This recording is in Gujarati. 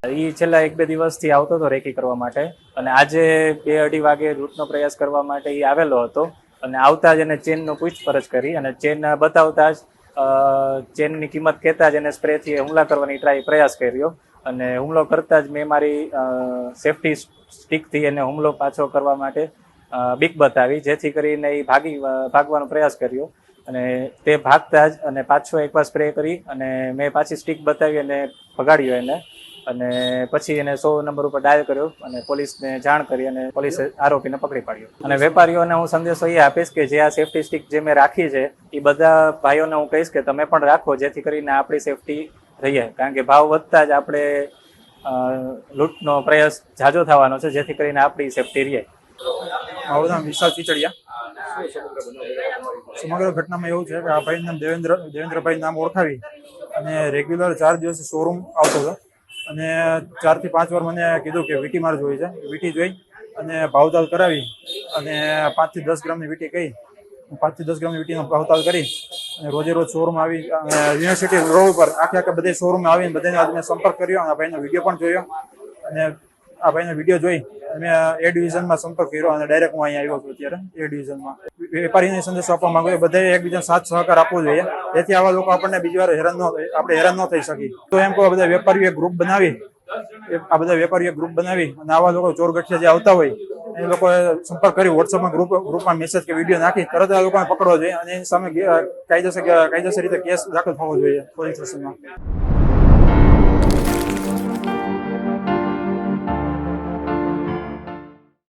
એ છેલ્લા 1-2 દિવસથી આવતો હતો રેકી કરવા માટે અને આજે 2-2:30 વાગે લૂંટનો પ્રયાસ કરવા માટે એ આવેલો હતો અને આવતા જ એને ચેનનો પૂછપરછ કરી અને ચેન બતાવતા જ ચેનની કિંમત કહેતા જ એને સ્પ્રેથી હુમલા કરવાની પ્રયાસ કર્યો અને હુમલો કરતા જ મેં મારી સેફટી સ્ટિકથી એને હુમલો પાછો કરવા માટે બીક બતાવી, જેથી કરીને એ ભાગવાનો પ્રયાસ કર્યો અને તે ભાગતા જ અને પાછો એકવાર સ્પ્રે કરી અને મેં પાછી સ્ટિક બતાવી અને ભગાડ્યો એને અને પછી એને 100 નંબર ઉપર ડાયલ કર્યો અને પોલીસને જાણ કરી અને પોલીસે આરોપીને પકડી પાડ્યો. અને વેપારીઓને હું સંદેશો એ આપીશ કે જે આ સેફટી સ્ટિક જે મેં રાખી છે એ બધા ભાઈઓને હું કહીશ કે તમે પણ રાખો, જેથી કરીને આપણી સેફટી રહીએ, કારણ કે ભાવ વધતા જ આપણે લૂંટનો પ્રયાસ ઝાઝો થવાનો છે, જેથી કરીને આપણી સેફટી રહે. મારું નામ વિશાલ ચીચડિયા. સમગ્ર ઘટનામાં એવું છે કે આ ભાઈ નામ દેવેન્દ્રભાઈ નામ ઓળખાવી અને રેગ્યુલર 4 દિવસ શોરૂમ આવતો હતો અને 4 થી 5 વાર મને કીધું કે વીટી માર જોઈ છે. વીટી જોઈ અને ભાવતાલ કરાવી અને 5 થી 10 ગ્રામની વીટી કહી 5 થી 10 ગ્રામની વીટીનો ભાવતાલ કરી અને રોજે રોજ શોરૂમ આવી યુનિવર્સિટી રોડ ઉપર આખે બધે શોરૂમ આવીને બધાને મેં સંપર્ક કર્યો અને આ ભાઈનો વિડીયો પણ જોયો અને આ ભાઈનો વિડીયો જોઈ મેં એ ડિવિઝનમાં સંપર્ક કર્યો અને ડાયરેક્ટ હું અહીંયા આવ્યો છું. અત્યારે એ ડિવિઝનમાં વેપારીને સંદેશો આપવા માંગુ છું, બધાએ એકબીજાને સાથ સહકાર આપવો જોઈએ, જેથી આવા લોકો આપણને બીજી વાર હેરાન ન થઈ શકી. તો એમ કહો બધા વેપારીઓએ ગ્રુપ બનાવી અને આવા લોકો ચોર ગઠિયા જે આવતા હોય એ લોકોએ સંપર્ક કરી વોટ્સઅપમાં ગ્રુપમાં મેસેજ કે વિડીયો નાખી તરત આ લોકોને પકડવા જોઈએ અને એની સામે કાયદેસર રીતે કેસ દાખલ થવો જોઈએ પોલીસ સ્ટેશનમાં.